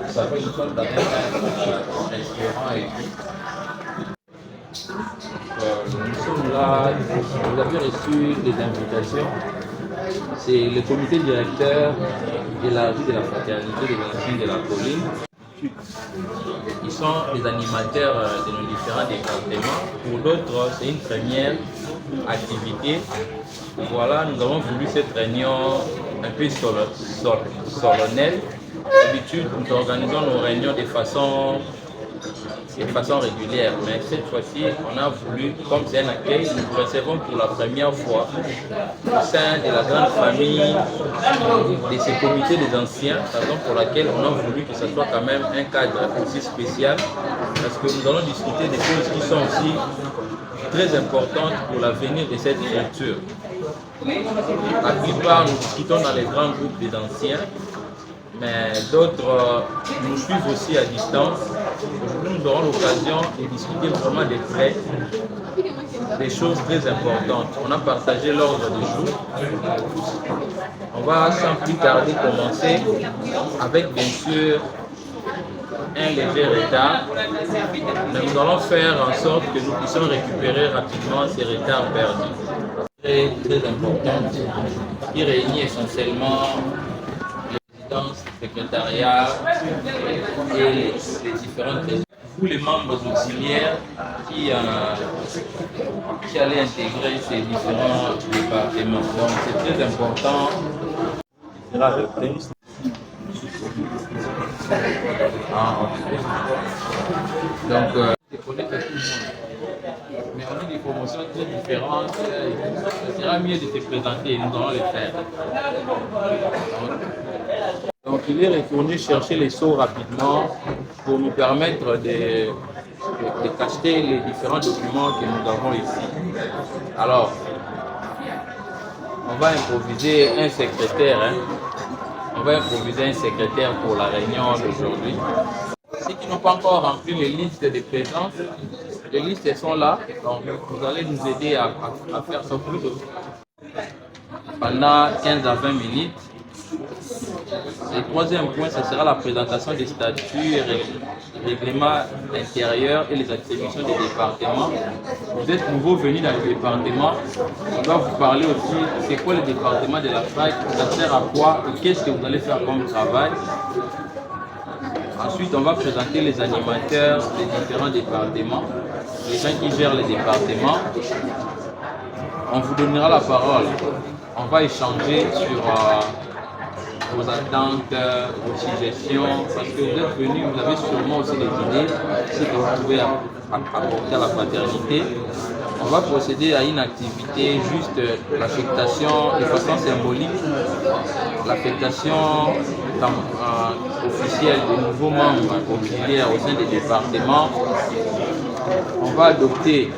Vous savez, nous sommes dans un restaurant et puis nous sommes là, vous avez reçu des invitations. C'est le comité directeur élargi de la fraternité des anciens de la colline. Ils sont les animateurs de nos différents départements. Pour d'autres, c'est une première activité. Voilà, nous avons voulu cette réunion un peu solennelle. D'habitude, nous organisons nos réunions de façon régulière, mais cette fois-ci, on a voulu, comme c'est un accueil, nous recevons pour la première fois au sein de la grande famille de ce comité des anciens, raison pour laquelle on a voulu que ce soit quand même un cadre aussi spécial, parce que nous allons discuter des choses qui sont aussi très importantes pour l'avenir de cette culture. La plupart, nous discutons dans les grands groupes des anciens, mais d'autres nous suivent aussi à distance. Aujourd'hui, nous aurons l'occasion de discuter vraiment des traits, des choses très importantes. On a partagé l'ordre du jour. On va sans plus tarder commencer avec bien sûr un léger retard, mais nous allons faire en sorte que nous puissions récupérer rapidement ces retards perdus. Très importante, qui réunit essentiellement le secrétariat et les différentes régions. Tous les membres auxiliaires qui allaient intégrer ces différents départements. Donc c'est très important. Il sera repris. Donc, je connais tout le monde. Mais on a des promotions très différentes. Ce sera mieux de se présenter et nous allons le faire. Donc il est retourné chercher les seaux rapidement pour nous permettre de cacheter les différents documents que nous avons ici. Alors, on va improviser un secrétaire. On va improviser un secrétaire pour la réunion d'aujourd'hui. Ceux qui n'ont pas encore rempli les listes de présence, les listes sont là. Donc vous allez nous aider à faire ça pendant 15 à 20 minutes. Le troisième point, ce sera la présentation des statuts, règlements intérieurs et les attributions des départements. Vous êtes nouveau venu dans le département, on va vous parler aussi c'est quoi le département de la fac, ça sert à quoi et qu'est-ce que vous allez faire comme travail. Ensuite, on va présenter les animateurs des différents départements, les gens qui gèrent les départements. On vous donnera la parole, on va échanger sur vos attentes, vos suggestions, parce que vous êtes venus, vous avez sûrement aussi des idées, ce que vous pouvez apporter à la fraternité. On va procéder à une activité, juste l'affectation de façon symbolique, l'affectation officielle des nouveaux membres auxiliaires au sein des départements. On va adopter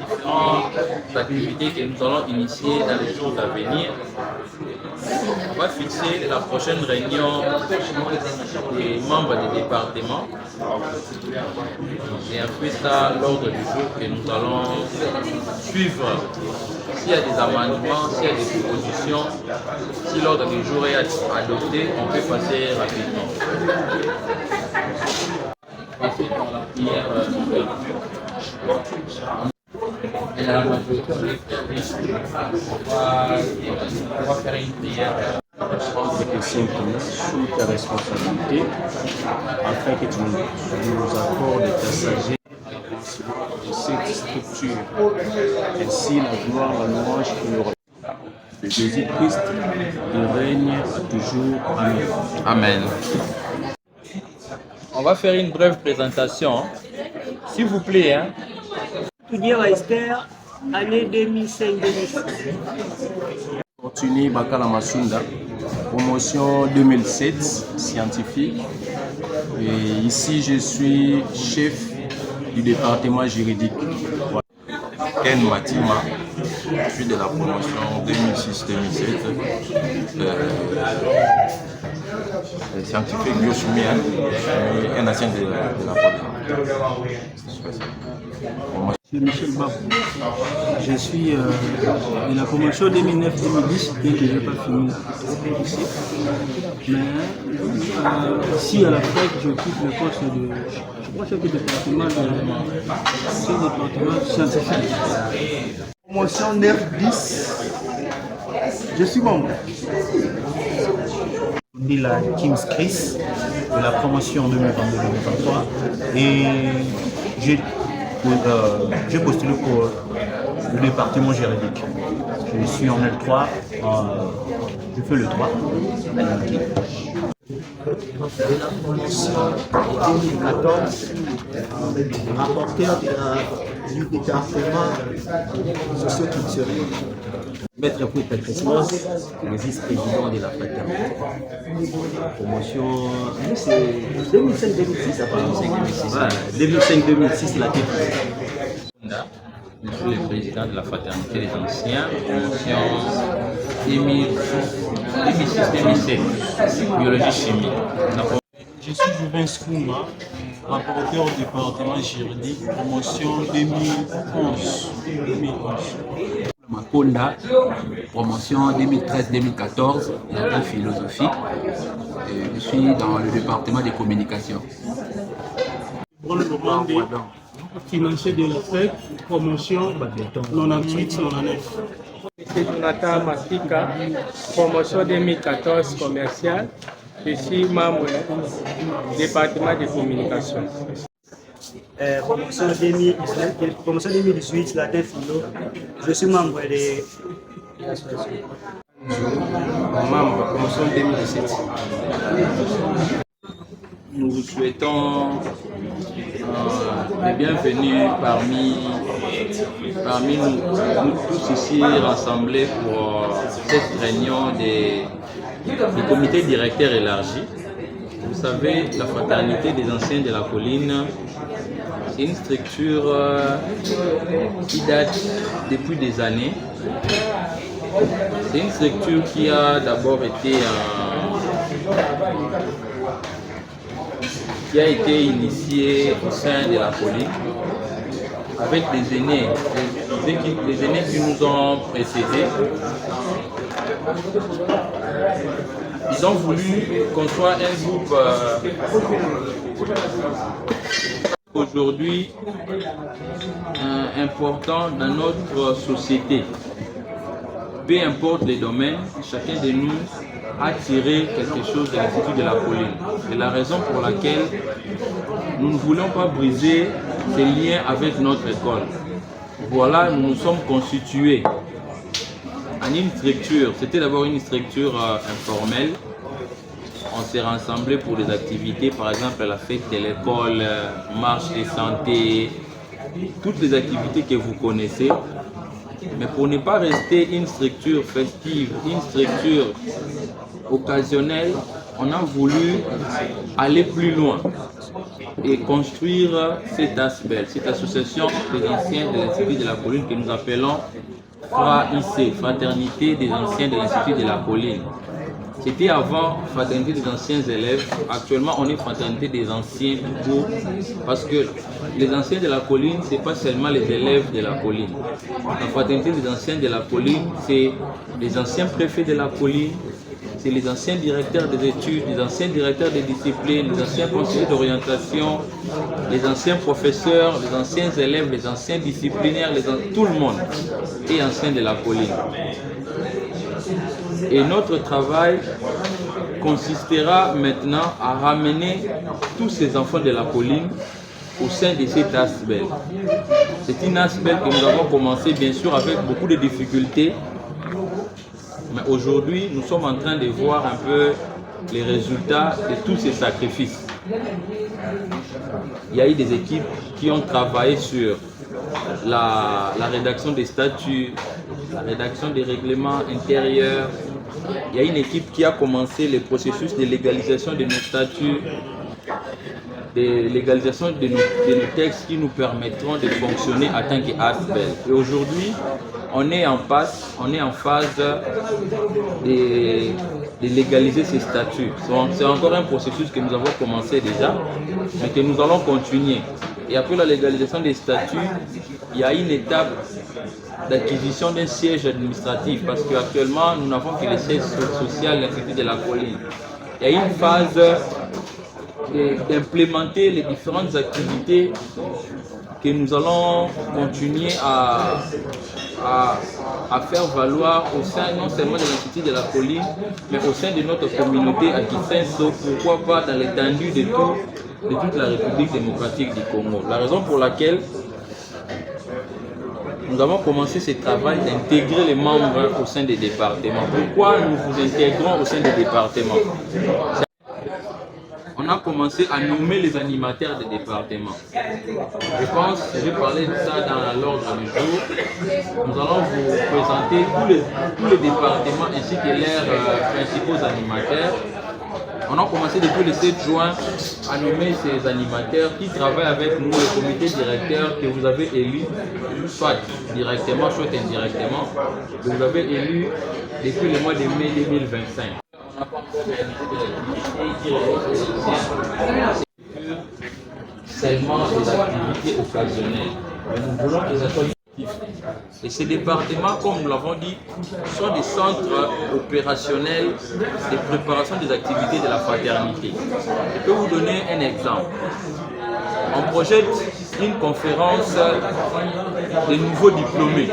différentes activités que nous allons initier dans les jours à venir. On va fixer la prochaine réunion des membres des départements. Et après ça, l'ordre du jour que nous allons suivre. S'il y a des amendements, s'il y a des propositions, si l'ordre du jour est adopté, on peut passer rapidement. Passer par la prière d'ouverture. Et la majorité, on va faire une prière. Que simplement sous ta responsabilité, afin que tu nous accordes ta sagesse de cette structure. Ainsi, la gloire, la louange et le roi de Jésus-Christ, il règne à toujours. Amen. Amen. On va faire une brève présentation. S'il vous plaît. Étudier à Esther, année 2005-2006. Continue Bakala Masunda, promotion 2007, scientifique. Et ici, je suis chef du département juridique. Ken Matima, je suis de la promotion 2006-2007. Scientifique biochimie, un ancien de la programme. Je suis Michel Babou. Je suis de la promotion 2009-2010, bien que je n'ai pas fini ici. Mais ici à la FEC, j'occupe le poste de, je crois, chef de département scientifique. Promotion 9-10, je suis membre. On dit la Teams Chris de la promotion 2022-2023 et j'ai postulé pour le département juridique. Je suis en L3, je fais le 3 à l'INKI. De la promotion 2014, rapporteur du département socio-culturel. Maître Pouet Christmas, le vice-président de la fraternité. Promotion, c'est 2005-2006, apparemment. 2005-2006, la tête. Je suis le président de la fraternité des anciens, promotion 2006-2007, biologie-chimie. Je suis Jouvin Skouma, rapporteur au département juridique, promotion 2011. Makonda, promotion 2013-2014, la philosophie. Je suis dans le département des communications. Pour le moment financier de la FEC, promotion 98-99. C'est Jonathan Mafika, promotion 2014 commerciale. Je suis membre du département de communication. Promotion 2018, la philo. Je suis membre de l'association. Membre, promotion 2017. Nous vous souhaitons les bienvenus parmi nous tous ici rassemblés pour cette réunion du comité directeur élargi. Vous savez, la fraternité des anciens de la colline, c'est une structure qui date depuis des années. C'est une structure qui a d'abord été initiée au sein de la colline avec des aînés, les aînés qui nous ont précédés. Ils ont voulu qu'on soit un groupe aujourd'hui important dans notre société. Peu importe les domaines, chacun de nous a tiré quelque chose de l'Institut de la colline. C'est la raison pour laquelle nous ne voulons pas briser ces liens avec notre école. Voilà, nous nous sommes constitués en une structure. C'était d'abord une structure informelle. On s'est rassemblés pour des activités, par exemple la fête de l'école, marche de santé, toutes les activités que vous connaissez. Mais pour ne pas rester une structure festive, une structure occasionnelle, on a voulu aller plus loin et construire cette ASBEL, cette association des anciens de l'Institut de la colline que nous appelons FRAIC, Fraternité des anciens de l'Institut de la colline. C'était avant Fraternité des anciens élèves. Actuellement, on est Fraternité des anciens tout court parce que les anciens de la colline, ce n'est pas seulement les élèves de la colline. La Fraternité des anciens de la colline, c'est les anciens préfets de la colline, c'est les anciens directeurs des études, les anciens directeurs des disciplines, les anciens conseillers d'orientation, les anciens professeurs, les anciens élèves, les anciens disciplinaires, tout le monde est ancien de la colline. Et notre travail consistera maintenant à ramener tous ces enfants de la colline au sein de cette ASBEL. C'est une ASBEL que nous avons commencé bien sûr avec beaucoup de difficultés, mais aujourd'hui nous sommes en train de voir un peu les résultats de tous ces sacrifices. Il y a eu des équipes qui ont travaillé sur la rédaction des statuts, la rédaction des règlements intérieurs. Il y a une équipe qui a commencé le processus de légalisation de nos statuts, de légalisation de nos textes qui nous permettront de fonctionner en tant qu'ASBEL. Et aujourd'hui, on est en phase de légaliser ces statuts. C'est encore un processus que nous avons commencé déjà, mais que nous allons continuer. Et après la légalisation des statuts, il y a une étape d'acquisition d'un siège administratif parce qu'actuellement, nous n'avons que le siège social, l'Institut de la colline. Il y a une phase d'implémenter les différentes activités que nous allons continuer à faire valoir au sein non seulement de l'Institut de la colline, mais au sein de notre communauté à Kisenso, pourquoi pas dans l'étendue de toute la République démocratique du Congo. La raison pour laquelle nous avons commencé ce travail d'intégrer les membres au sein des départements. Pourquoi nous vous intégrons au sein des départements? On a commencé à nommer les animateurs des départements. Je pense, je vais parler de ça dans l'ordre du jour. Nous allons vous présenter tous les départements ainsi que leurs principaux animateurs. On a commencé depuis le 7 juin à nommer ces animateurs qui travaillent avec nous, le comité directeur que vous avez élu, soit directement, soit indirectement, que vous avez élu depuis le mois de mai 2025. On n'a pas encore réalisé des activités seulement des activités occasionnelles. Mais nous voulons que ça soit actif. Et ces départements, comme nous l'avons dit, sont des centres opérationnels de préparation des activités de la fraternité. Je peux vous donner un exemple. On projette une conférence de nouveaux diplômés.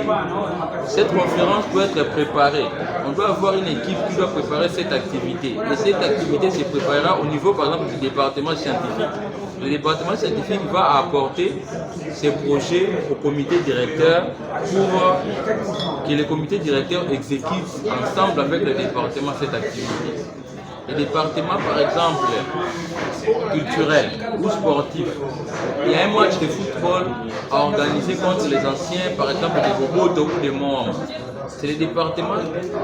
Cette conférence peut être préparée. On doit avoir une équipe qui doit préparer cette activité. Et cette activité se préparera au niveau, par exemple, du département scientifique. Le département scientifique va apporter ses projets au comité directeur pour que le comité directeur exécute ensemble avec le département cette activité. Les départements, par exemple, culturels ou sportifs, il y a un match de football à organiser contre les anciens, par exemple, des Boboto ou des Moham. C'est le département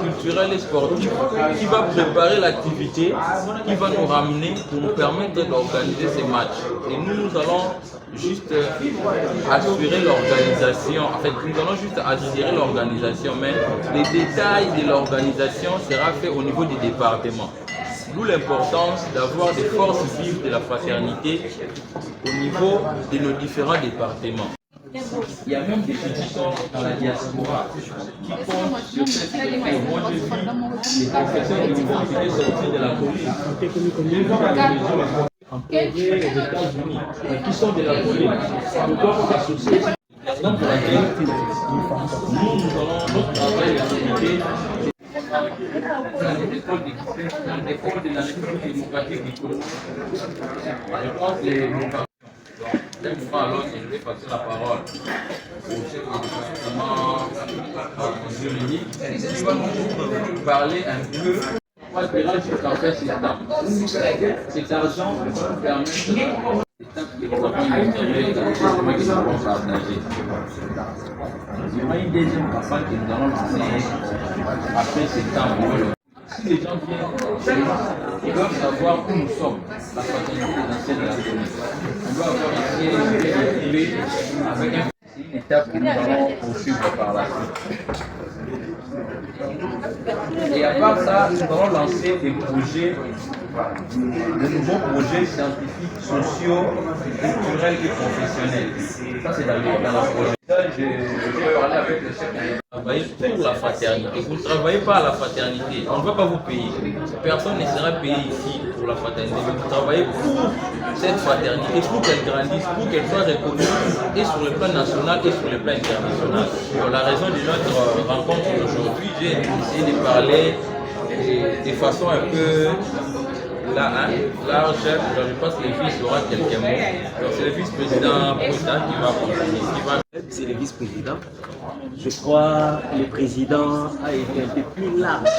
culturel et sportif qui va préparer l'activité, qui va nous ramener pour nous permettre d'organiser ces matchs. Et nous allons juste assurer l'organisation. En fait, nous allons juste assurer l'organisation, mais les détails de l'organisation seront faits au niveau du département. D'où l'importance d'avoir des forces vives de la fraternité au niveau de nos différents départements. Il y a même des gens qui sont dans la diaspora qui comptent sur cette question. Moi, j'ai vu des professeurs de l'université sortir de la colline. J'ai vu des gens en Corée, aux États-Unis, qui sont de la colline. Nous devons s'associer. Donc, pour laquelle nous allons notre travail d'activité. L'école de la République démocratique du Congo. Je pense que alors je vais passer la parole au chef du département juridique qui va nous parler un peu de jusqu'à faire cet argent. Cet argent nous permet d'étapes que nous avons intégrées dans le département que nous avons partagé. Il y aura une deuxième campagne que nous allons lancer après septembre. Si les gens viennent, ils doivent savoir où nous sommes, la fraternité des anciens de la commune. On doit avoir un siège privé avec une étape que nous allons poursuivre par la suite. Et à part ça, nous allons lancer des projets, de nouveaux projets scientifiques, sociaux, culturels et professionnels. Ça, c'est dans le projet. J'ai parlé avec le chef de travailler pour la fraternité. Vous ne travaillez pas à la fraternité, on ne va pas vous payer. Personne ne sera payé ici pour la fraternité, mais vous travaillez pour cette fraternité, pour qu'elle grandisse, pour qu'elle soit reconnue et sur le plan national et sur le plan international. Pour la raison de notre rencontre aujourd'hui, j'ai essayé de parler de façon un peu large. Je pense que le vice aura quelques mots. Donc c'est le vice-président Pouta qui va continuer. C'est le vice-président. Je crois que le président a été un peu plus large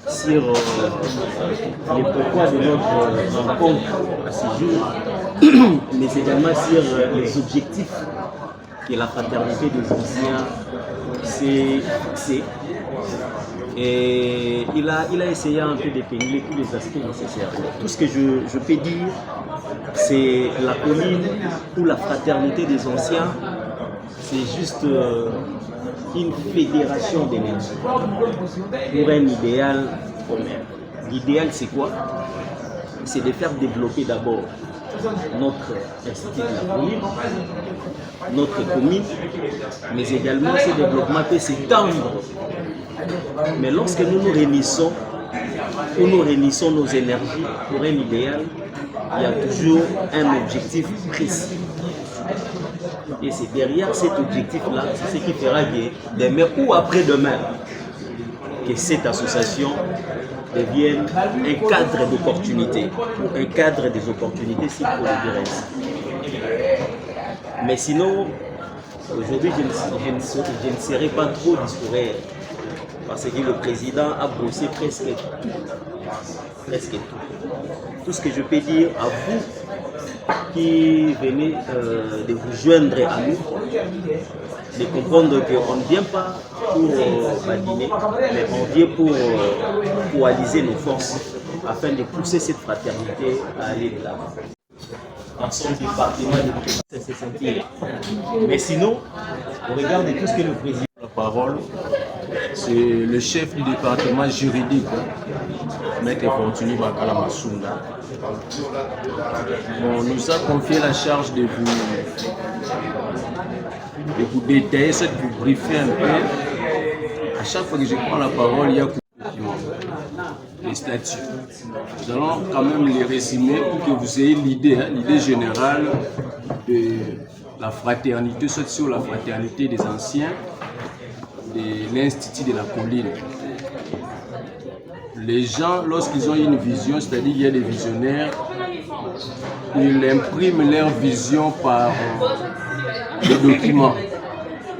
sur les pourquoi de notre rencontre à ce jour, mais également sur les objectifs que la fraternité des anciens s'est fixés. Et il a essayé un peu d'épingler tous les aspects nécessaires. Tout ce que je peux dire, c'est la colline ou la fraternité des anciens, c'est juste une fédération d'énergie pour un idéal commun. L'idéal, c'est quoi? C'est de faire développer d'abord notre institut de la commune, notre commune, mais également ce développement peut s'étendre. Mais lorsque nous nous réunissons, nos énergies pour un idéal, il y a toujours un objectif précis. Et c'est derrière cet objectif-là, c'est ce qui fera que demain ou après-demain, que cette association devienne un cadre d'opportunités, un cadre des opportunités, si pour le dire ainsi. Mais sinon, aujourd'hui, je ne serai pas trop discoureur, parce que le président a brossé presque tout. Presque tout. Tout ce que je peux dire à vous qui venez de vous joindre à nous, de comprendre qu'on ne vient pas pour badiner, mais on vient pour coaliser nos forces afin de pousser cette fraternité à aller de l'avant. Dans son département de se sentir. Mais sinon, on regarde tout ce que le président. La parole, c'est le chef du département juridique, Maître Fortuny Bakala Massounda. On nous a confié la charge de vous détailler, de vous briefer un peu. À chaque fois que je prends la parole, il y a les statuts. Nous allons quand même les résumer pour que vous ayez l'idée générale de la fraternité, surtout sur la fraternité des anciens de l'Institut de la Colline. Les gens, lorsqu'ils ont une vision, c'est-à-dire qu'il y a des visionnaires, ils impriment leur vision par des documents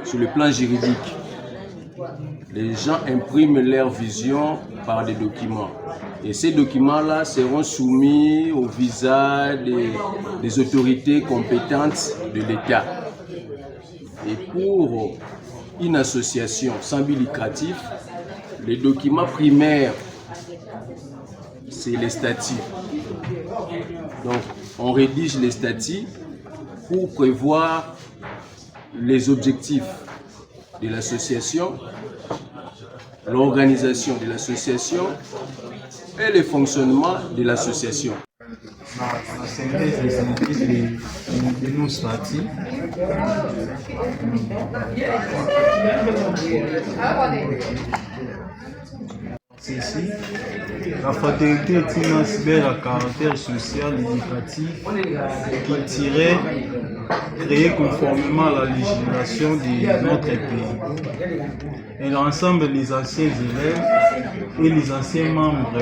sur le plan juridique. Les gens impriment leur vision par des documents. Et ces documents-là seront soumis au visa des autorités compétentes de l'État. Et pour une association sans but lucratif, les documents primaires, c'est les statuts. Donc, on rédige les statuts pour prévoir les objectifs de l'association, l'organisation de l'association et le fonctionnement de l'association. La synthèse des synthèses de nos statuts. Ceci, la fraternité est une aspect à caractère social et éducatif culturel créé conformément à la législation de notre pays. Et l'ensemble des anciens élèves et les anciens membres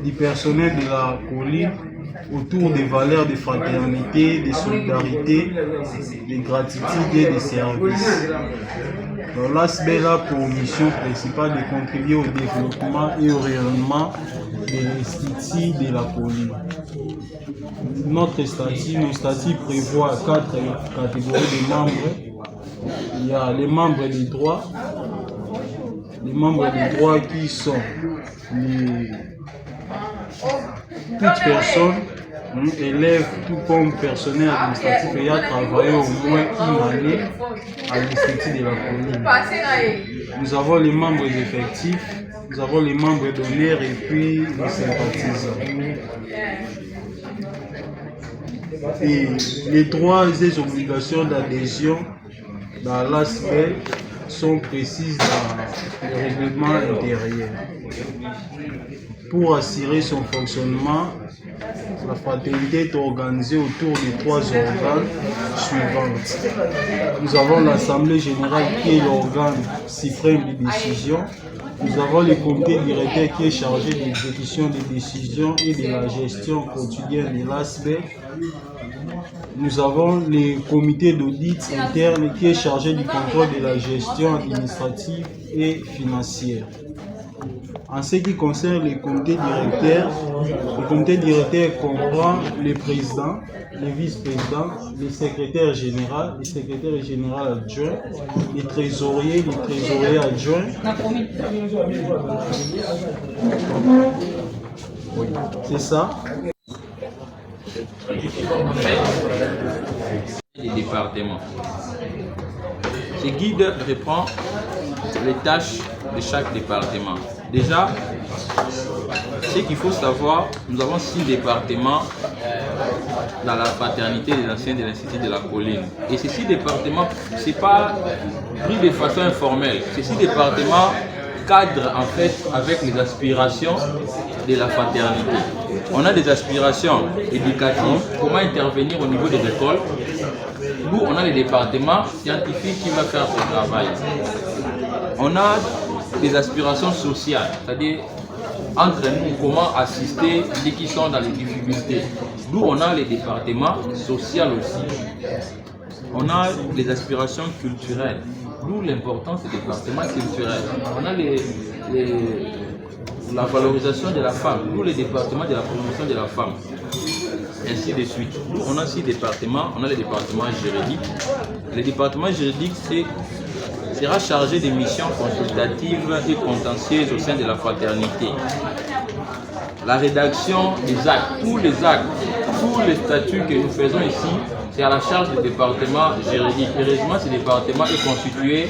du personnel de la colline autour des valeurs de fraternité, de solidarité, de gratitude et de service. Donc l'aspect là pour mission principale de contribuer au développement et au rayonnement de l'Institut de la colline. Nos statuts prévoient 4 catégories de membres. Il y a les membres des droits. Les membres des droits qui sont toute personne, élève, tout comme personnel administratif ayant travaillé au moins une année à l'Institut de la colline. Nous avons les membres effectifs, nous avons les membres d'honneur et puis les sympathisants. Et les droits et les obligations d'adhésion dans l'aspect sont précises dans le règlement intérieur. Pour assurer son fonctionnement, la fraternité est organisée autour de 3 organes suivants. Nous avons l'Assemblée générale qui est l'organe suprême de décision. Nous avons le comité directeur qui est chargé de l'exécution des décisions et de la gestion quotidienne de l'aspect. Nous avons le comité d'audit interne qui est chargé du contrôle de la gestion administrative et financière. En ce qui concerne le comité directeur comprend le président, le vice-président, le secrétaire général adjoint, les trésoriers adjoints. Oui, c'est ça. Les départements. Ce guide reprend les tâches de chaque département. Déjà, Ce qu'il faut savoir, nous avons 6 départements dans la fraternité des anciens de l'Institut de la Colline. Et ces 6 départements, ce n'est pas pris de façon informelle. Ces 6 départements cadrent en fait avec les aspirations de la fraternité. On a des aspirations éducatives, comment intervenir au niveau des écoles. Nous, on a les départements scientifiques qui vont faire ce travail. On a des aspirations sociales, c'est-à-dire entre nous, comment assister ceux qui sont dans les difficultés. Nous, on a les départements sociaux aussi. On a les aspirations culturelles. D'où l'importance des départements culturels. On a la valorisation de la femme, d'où les départements de la promotion de la femme. Ainsi de suite. On a 6 départements, on a les départements juridiques. Le département juridique sera chargé des missions consultatives et contentieuses au sein de la fraternité. La rédaction des actes, tous les statuts que nous faisons ici, c'est à la charge du département juridique. Heureusement, ce département est constitué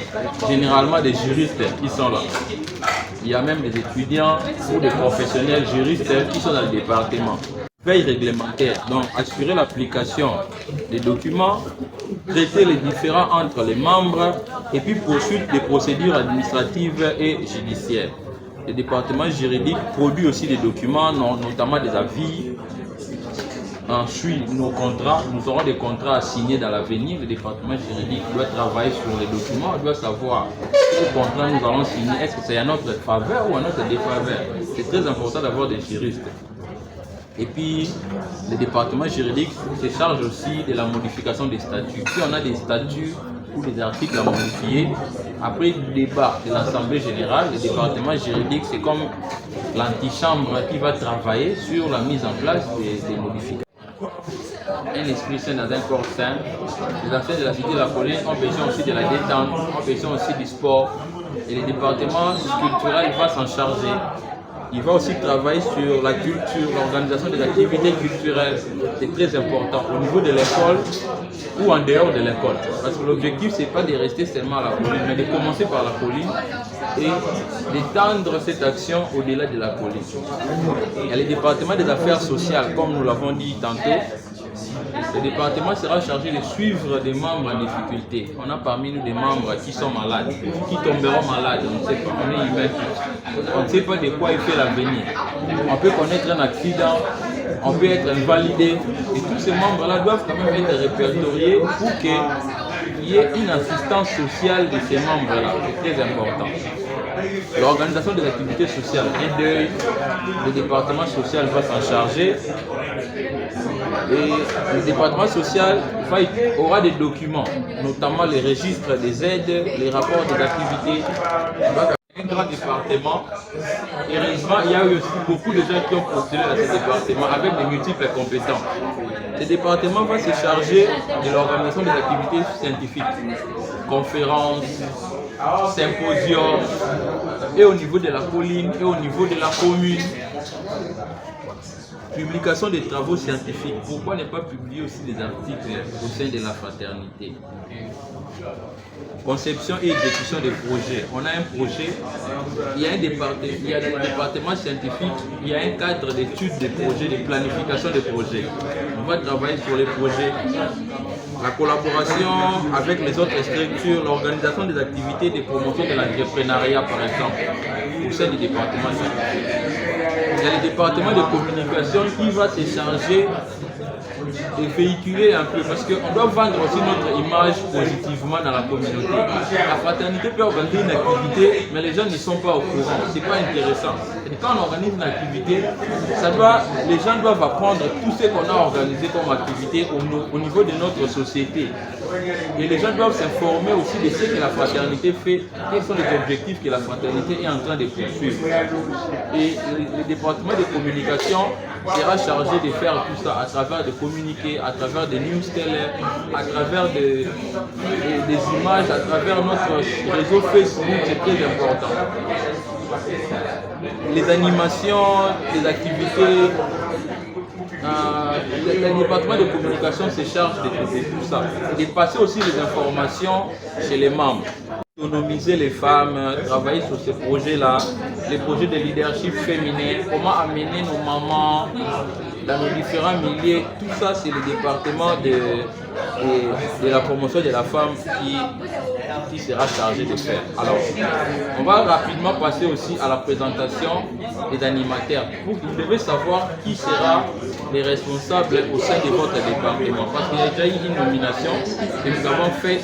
généralement des juristes qui sont là. Il y a même des étudiants ou des professionnels juristes qui sont dans le département. Veille réglementaire, donc assurer l'application des documents, traiter les différends entre les membres et puis poursuite des procédures administratives et judiciaires. Le département juridique produit aussi des documents, notamment des avis. Ensuite, nos contrats, nous aurons des contrats à signer dans l'avenir. Le département juridique doit travailler sur les documents, doit savoir quel contrat nous allons signer, est-ce que c'est à notre faveur ou à notre défaveur. C'est très important d'avoir des juristes. Et puis, le département juridique se charge aussi de la modification des statuts. Si on a des statuts ou des articles à modifier, après le débat de l'Assemblée générale, le département juridique, c'est comme l'antichambre qui va travailler sur la mise en place des modifications. Un esprit sain dans un corps sain. Les anciens de la cité de la Colline ont besoin aussi de la détente, ont besoin aussi du sport. Et le département culturel va s'en charger. Il va aussi travailler sur la culture, l'organisation des activités culturelles. C'est très important au niveau de l'école ou en dehors de l'école. Parce que l'objectif, ce n'est pas de rester seulement à la colline, mais de commencer par la colline et d'étendre cette action au-delà de la colline. Il y a le département des affaires sociales, comme nous l'avons dit tantôt. Le département sera chargé de suivre des membres en difficulté. On a parmi nous des membres qui sont malades, qui tomberont malades, on ne sait pas, on est humain. On ne sait pas de quoi il fait l'avenir. On peut connaître un accident, on peut être invalidé, et tous ces membres-là doivent quand même être répertoriés pour qu'il y ait une assistance sociale de ces membres-là. C'est très important. L'organisation des activités sociales, un deuil, le département social va s'en charger. Et le département social aura des documents, notamment les registres des aides, les rapports des activités. Un grand département. Heureusement, il y a eu aussi beaucoup de gens qui ont postulé dans ce département avec de multiples compétences. Ce département va se charger de l'organisation des activités scientifiques, conférences, symposiums, et au niveau de la colline, et au niveau de la commune. Publication des travaux scientifiques. Pourquoi ne pas publier aussi des articles au sein de la fraternité? Conception et exécution des projets. On a un projet, il y a un département scientifique, il y a un cadre d'études des projets, de planification des projets. On va travailler sur les projets. La collaboration avec les autres structures, l'organisation des activités de promotion de l'entrepreneuriat par exemple, au sein du département scientifique. Il y a le département de communication qui va se charger de véhiculer un peu, parce qu'on doit vendre aussi notre image positivement dans la communauté. La fraternité peut organiser une activité, mais les gens ne sont pas au courant, c'est pas intéressant. Et quand on organise une activité, les gens doivent apprendre tout ce qu'on a organisé comme activité au niveau de notre société. Et les gens doivent s'informer aussi de ce que la fraternité fait, quels sont les objectifs que la fraternité est en train de poursuivre. Et le département de communication sera chargé de faire tout ça à travers de communiquer, à travers des news télé, à travers des images, à travers notre réseau Facebook, c'est très important. Les animations, les activités, le département de communication se charge de tout ça, et de passer aussi les informations chez les membres. Autonomiser les femmes, travailler sur ces projets-là, les projets de leadership féminin, comment amener nos mamans dans nos différents milieux, tout ça c'est le département de la promotion de la femme qui sera chargé de faire. Alors, on va rapidement passer aussi à la présentation des animateurs. Vous devez savoir qui sera les responsables au sein de votre département. Parce qu'il y a déjà eu une nomination et nous avons fait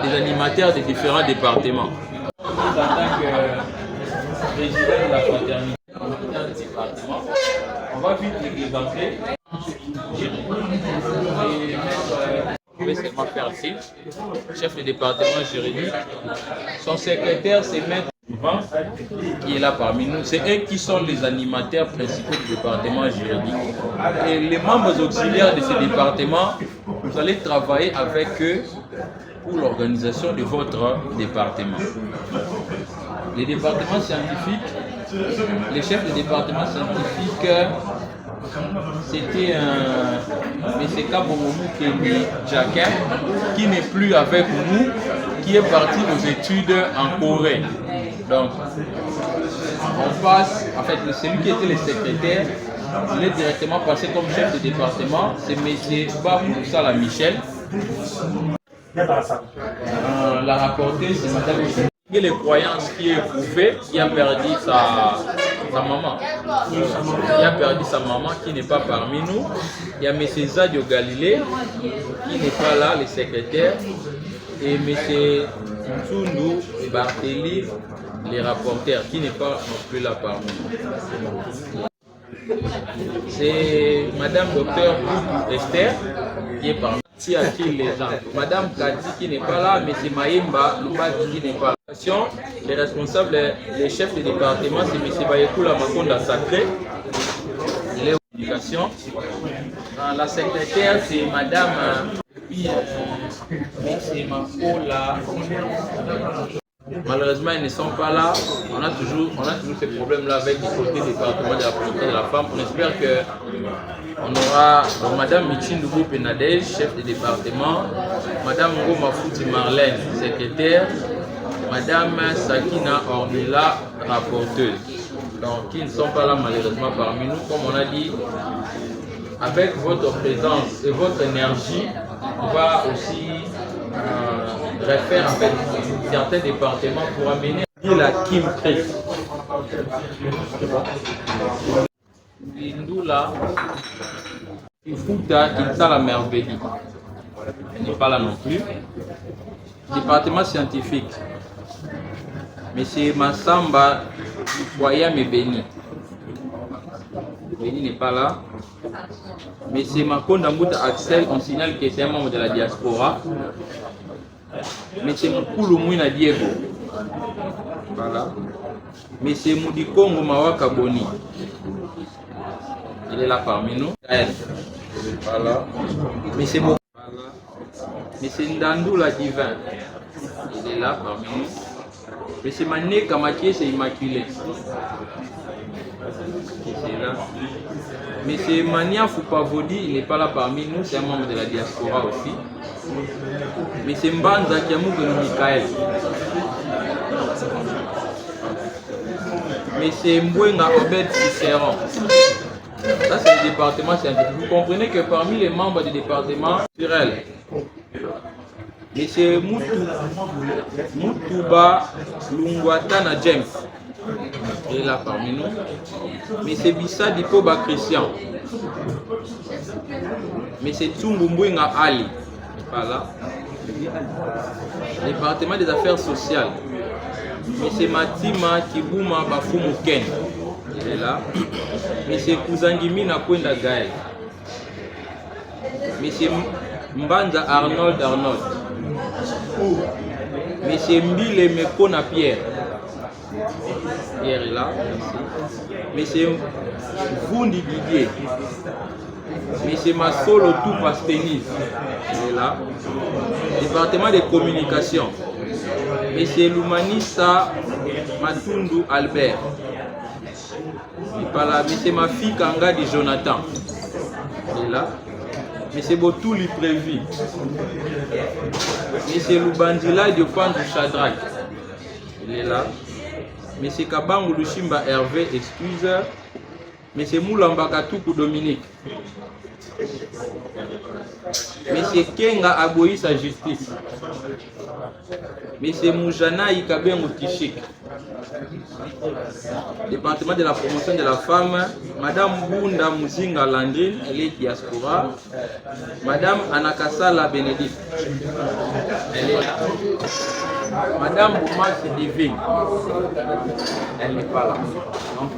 des animateurs des différents départements. En tant que président de la fraternité, on va vite les présenter. Je vais seulement faire ici, chef de département juridique. Son secrétaire, c'est Maître Yvan, qui est là parmi nous. C'est eux qui sont les animateurs principaux du département juridique. Et les membres auxiliaires de ce département, vous allez travailler avec eux pour l'organisation de votre département. Les départements scientifiques, les chefs de département scientifiques, c'était M. Kabomomou Kenny Jacquin, qui n'est plus avec nous, qui est parti aux études en Corée. Donc, on passe, en fait, celui qui était le secrétaire, il est directement passé comme chef de département, c'est M. Babou Sala Michel. La rapportée, c'est Mme Michel. Il y a les croyances qui est éprouvée, qui a perdu sa maman. Il a perdu sa maman qui n'est pas parmi nous. Il y a M. Zadio Galilée qui n'est pas là, le secrétaire. Et M. Tsundu Barthéli, les rapporteurs, qui n'est pas non plus là parmi nous. C'est Mme Dr Esther qui est parmi nous. Les gens. Madame Kadi qui n'est pas là, M. Maïmba Lubaki qui n'est pas là. Les responsables, les chefs de département, c'est M. Bayekula Makonda Sacré. Il est aux communications. La secrétaire, c'est Madame M. Makola. Malheureusement, ils ne sont pas là. On a toujours ces problèmes-là avec le côté département de la promotion de la femme. On espère qu'on aura donc, Mme Michindougou Penadej, chef de département, Mme Ngoma Fouti Marlène, secrétaire, Mme Sakina Ornella, rapporteuse. Donc, qui ne sont pas là malheureusement parmi nous. Comme on a dit, avec votre présence et votre énergie, on va aussi refaire en fait certains départements pour amener la Kim Creek. Lindula, Ifuta, Kinsala Merveille. Elle n'est pas là non plus. Département scientifique. Monsieur Massamba Wayame Beni. Beni n'est pas là. Monsieur Makonda Mbouta Axel, on signale que c'est un membre de la diaspora. Monsieur Mkoulou Mouina Diego. Voilà. Monsieur Moudikongo Mawaka Boni. Il est là parmi nous. Voilà. Monsieur Mok. Voilà. Monsieur Ndandoula Divin. Il est là parmi nous. Monsieur Mané Kamakie, c'est immaculé. C'est là. Monsieur Mania Foupavodi, il n'est pas là parmi nous, c'est un membre de la diaspora aussi. Monsieur Mbanza Kiamougou Mikael. Monsieur Mbouenga Obed Cicéron. Ça c'est le département scientifique. Vous comprenez que parmi les membres du département naturel, Monsieur Moutouba Lungwatana James. Il est là parmi nous. Monsieur Bissa Dipoba Christian. Monsieur Tsumbumbouinga Ali. Il n'est pas là. Département des affaires sociales. Monsieur Matima Kibouma Bafumu Ken. Il est là. Monsieur Kouzangimi Nakwenda Gaël. Monsieur Mbanza Arnold. Monsieur Mbile Mekona Pierre. Pierre est là. Monsieur Vundi Didier. Monsieur Massolo Toupastenis. Il est là. Département des communications. Monsieur Lumanissa Matundu Albert. Il est pas là. Monsieur Mafi Kangadi Jonathan. Il est là. Monsieur Botouli Prévu. Monsieur Lubandila Diopandu Shadrach. il est là. Monsieur Kabangu Lushimba Hervé, excuse. Monsieur Moulamba Katoukou Dominique. Monsieur Kenga Aboyi sa justice. Monsieur Moujana Ikabengu Tishik. Département de la promotion de la femme, Madame Bunda Muzinga Landrine, elle est diaspora. Madame Anakasala Bénédicte, elle est là. Madame Boumas Divine, elle n'est pas là. Donc,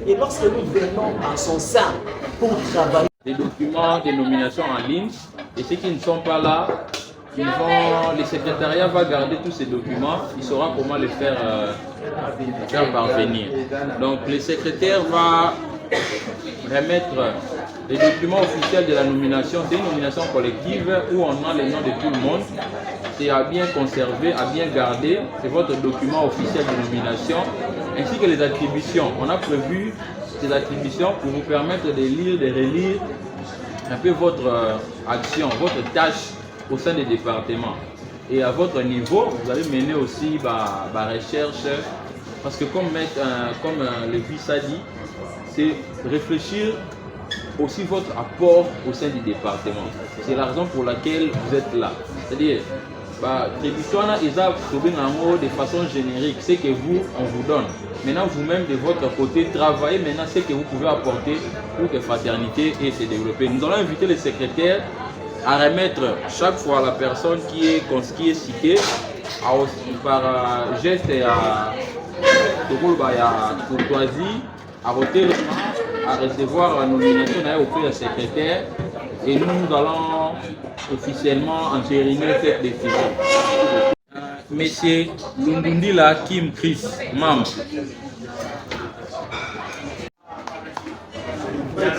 et lorsque nous venons en son sein pour travailler, des documents de nomination en ligne, et ceux qui ne sont pas là, le secrétariat va garder tous ces documents, il saura comment les faire parvenir. Donc le secrétaire va remettre les documents officiels de la nomination, des nominations collectives où on a les noms de tout le monde. C'est à bien conserver, à bien garder, c'est votre document officiel de nomination, ainsi que les attributions. On a prévu ces attributions pour vous permettre de lire, de relire un peu votre action, votre tâche au sein des départements. Et à votre niveau, vous allez mener aussi la recherche, parce que comme le vice a dit, c'est réfléchir aussi votre apport au sein du département. C'est la raison pour laquelle vous êtes là. C'est-à-dire, de façon générique, c'est que vous, on vous donne. Maintenant, vous-même, de votre côté, travaillez maintenant ce que vous pouvez apporter pour que Fraternité et se développer. Nous allons inviter les secrétaires à remettre chaque fois la personne qui est citée par geste à courtoisie, à recevoir la nomination auprès du secrétaire, et nous allons officiellement entériner cette décision. Monsieur Lundundila Kim Chris, membre. Le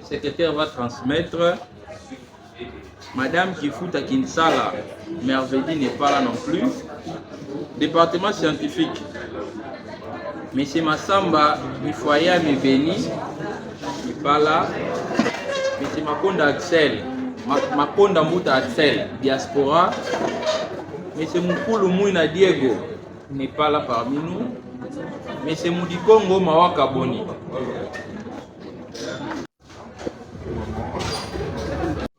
secrétaire va transmettre. Madame Kifuta Kinsala Mervedi n'est pas là non plus. Département scientifique. Monsieur Massamba Mifoya Mebeni n'est pas là. Monsieur Makonda Axel, Makonda Mouta Axel, diaspora. Monsieur Mukulu Mouina Diego n'est pas là parmi nous. Monsieur Moudikongo Mawaka Boni.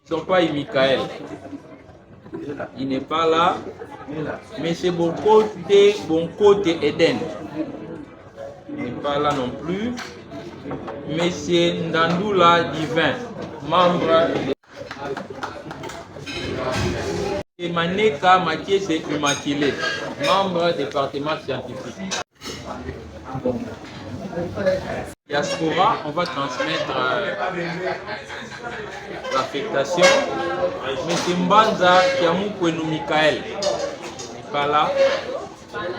Sopai Michael, il n'est pas là. Monsieur Bonkote Eden n'est pas là non plus. Monsieur Ndandula Divin, membre de Maneka Mathieu Immaculé, membre du département scientifique. Diaspora, on va transmettre l'affectation. Monsieur Mbanza Kiamukwenu Michael n'est pas là.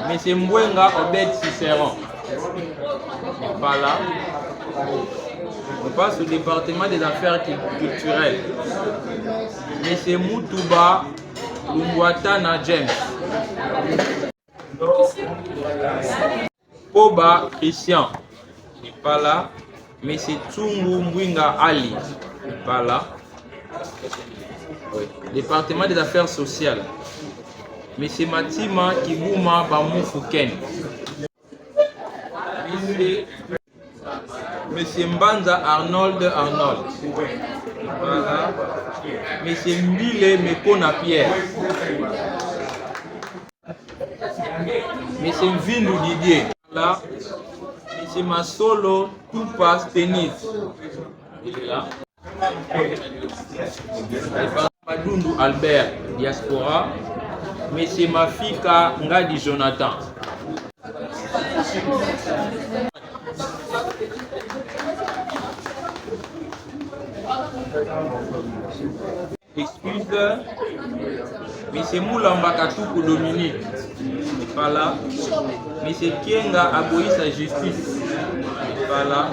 Monsieur Mbwenga Obed Cicéron n'est pas là. On passe au département des affaires culturelles. Monsieur Moutouba Lungwatana James. Koba Christian n'est pas là. Monsieur Tsungu Mwinga Ali n'est pas là. Oui. Département des affaires sociales. Monsieur Matima Kibuma Bamoufuken. Monsieur Mbanza Arnold. Voilà. Monsieur Mbile Mekona Pierre. Monsieur Mvindu Didier. Là. Monsieur Masolo Toupas Tennis. Il est là. Madundu Albert Diaspora. Monsieur Mafika Ngadi Jonathan. Excuse, Monsieur Moulamba Katoukou Dominique n'est pas là. Monsieur Kienga Aboyi sa justice n'est pas là.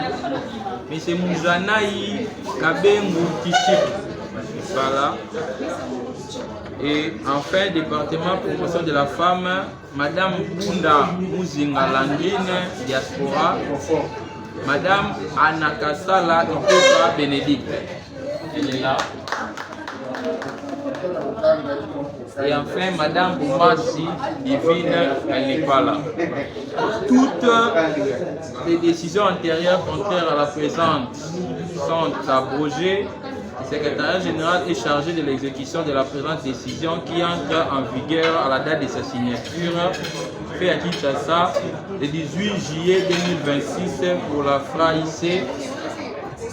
Monsieur Moujanaï Kabengu Tishik n'est pas là. Et enfin, département promotion de la femme, Madame Bunda Muzinga Landine, diaspora. Madame Anakasala Ikoka Bénédicte. Elle est là. Et enfin, Madame Boumassi Divine, elle n'est pas là. Toutes les décisions antérieures contraires à la présente sont abrogées. Le secrétariat général est chargé de l'exécution de la présente décision qui entre en vigueur à la date de sa signature, fait à Kinshasa le 18 juillet 2026 pour la FRAIC.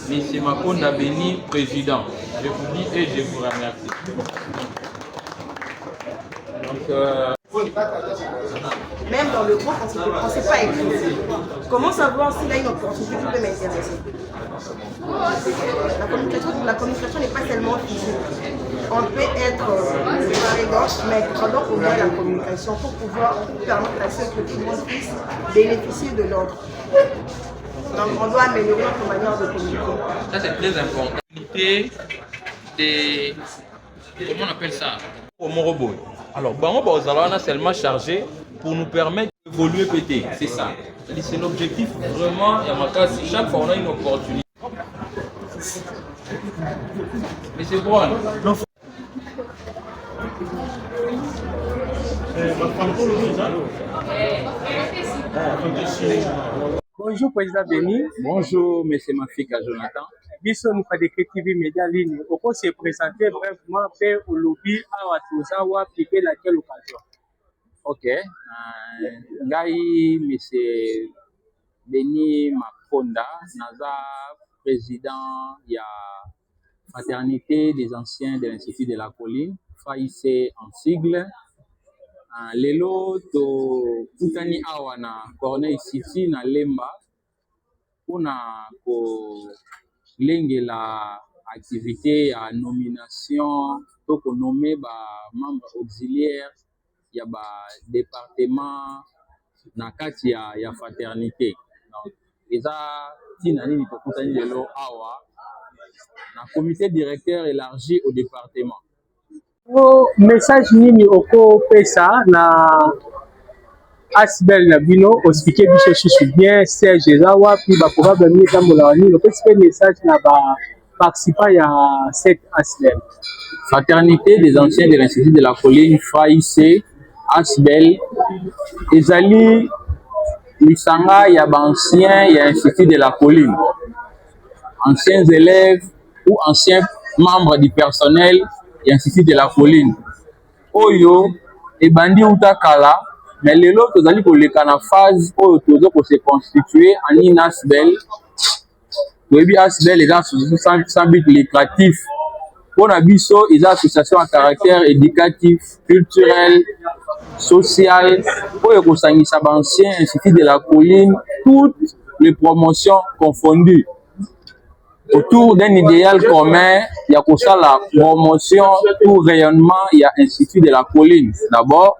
M. Makonda Beni, président. Je vous dis et je vous remercie. Même dans le groupe, on ne sait pas écrire. Comment savoir s'il a une opportunité qui peut m'intéresser? La communication n'est pas tellement physique. On peut être par mais pendant qu'on voit la communication pour pouvoir permettre à ce que tout le monde puisse bénéficier de l'autre. Donc on doit améliorer notre manière de communiquer. Ça c'est très important. Comment on appelle ça? Alors, on a seulement chargé pour nous permettre d'évoluer PT. C'est ça. C'est l'objectif vraiment. Chaque fois on a une opportunité. Mais c'est bon. Bonjour Président Beni. Bonjour Monsieur Mafika Jonathan. Biso nous fait des TV Média Ligne. On peut se présenter brièvement vers au lobby à Watuzawa piquer laquelle occasion. Ok. Ngai Monsieur Beni Makonda, naza président de la fraternité des anciens de l'Institut de la Colline, FAIC en sigle. Lelo to kutani awa na Corneille City na Lemba kuna ko lengela activité à nomination to ko nommer ba membre auxiliaire ya ba département na kati ya fraternité. Donc eza tina nini to kutani lelo awa na comité directeur élargi au département. Message nini oko pesa na Asbel na bino expliquer biso susu bien Serge Zawa puis ba probablement tambola wani le petit message na ba participant ya cette Asbel. Fraternité des anciens de l'Institut de la Colline FAIC Asbel ezali lisanga ya ba anciens ya Institut de la Colline, anciens élèves ou anciens membres du personnel et Institut de la Colline. Oyo ebandi utakala mais lelo tozali koleka na phase oyo tozo ko se constituer en Asbel. Toyebi Asbel est association sans but lucratif. Pour na biso est association à caractère éducatif, culturel, social oyo ko sangisa ba ancien Institut de la Colline, toutes les promotions confondues, autour d'un idéal commun, il y a ça la promotion, tout rayonnement, il y a Institut de la Colline. D'abord,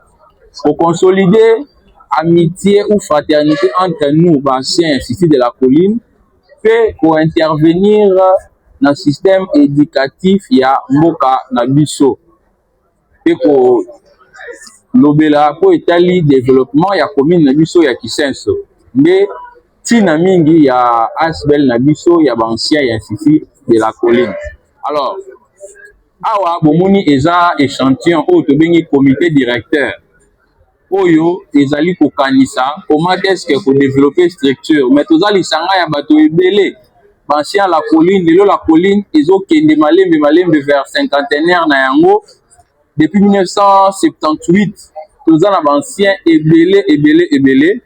pour consolider amitié ou fraternité entre nous, anciens Institut de la Colline, puis pour intervenir dans le système éducatif, il y a Moka Nabiso. Puis pour l'obéla, pour étaler développement, il y a commune Nabiso, il y a Kisenso. Mais tina mingi ya Asbel na biso ya bancien ya Institut de la Colline. Alors awa bomoni eza échantillon oyo tobengi comité directeur oyo ezali kokanisa comment est-ce que ko développer structure mais tozali sanga ya bato ebele bancien la Colline lelo la Colline ezokende malembe vers cinquantenaire na yango depuis 1978 tozana bancien ebele.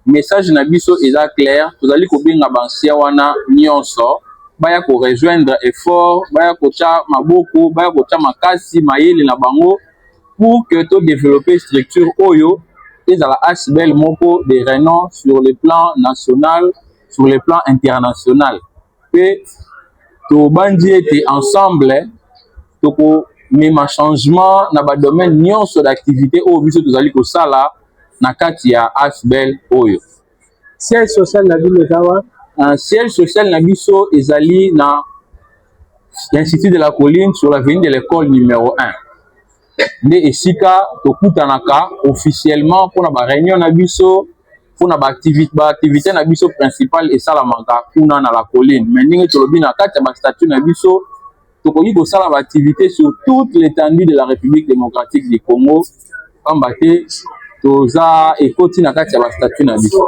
Message na biso eza clair, tozali kobenga bansia wana nyonso baya ko rejoindre effort, baya ko cha maboko, baya ko cha makasi mayele na bango pour que to développer structure oyo ezala Asbel moko de renom sur le plan national, sur le plan international. Pe to bandi ete ensemble to ko mema changement na ba domaine nyonso d'activité oyo biso tozali ko sala na kati ya Asbel oyo. Siège social na bino zawa, siège social na biso ezali na l'Institut de la Colline sur l'avenue de l'école numéro 1. Nde esika tokutanaka officiellement pour na ba réunion na biso, mpona baactivité na biso principale esalamaka kuna na la colline. Mais ndenge tolobi na kati ya bastatut na biso tokoki kosala baactivité sur toute l'étendue de la République démocratique du Congo pamba te toza ekoti na kati ya bastatut na biso.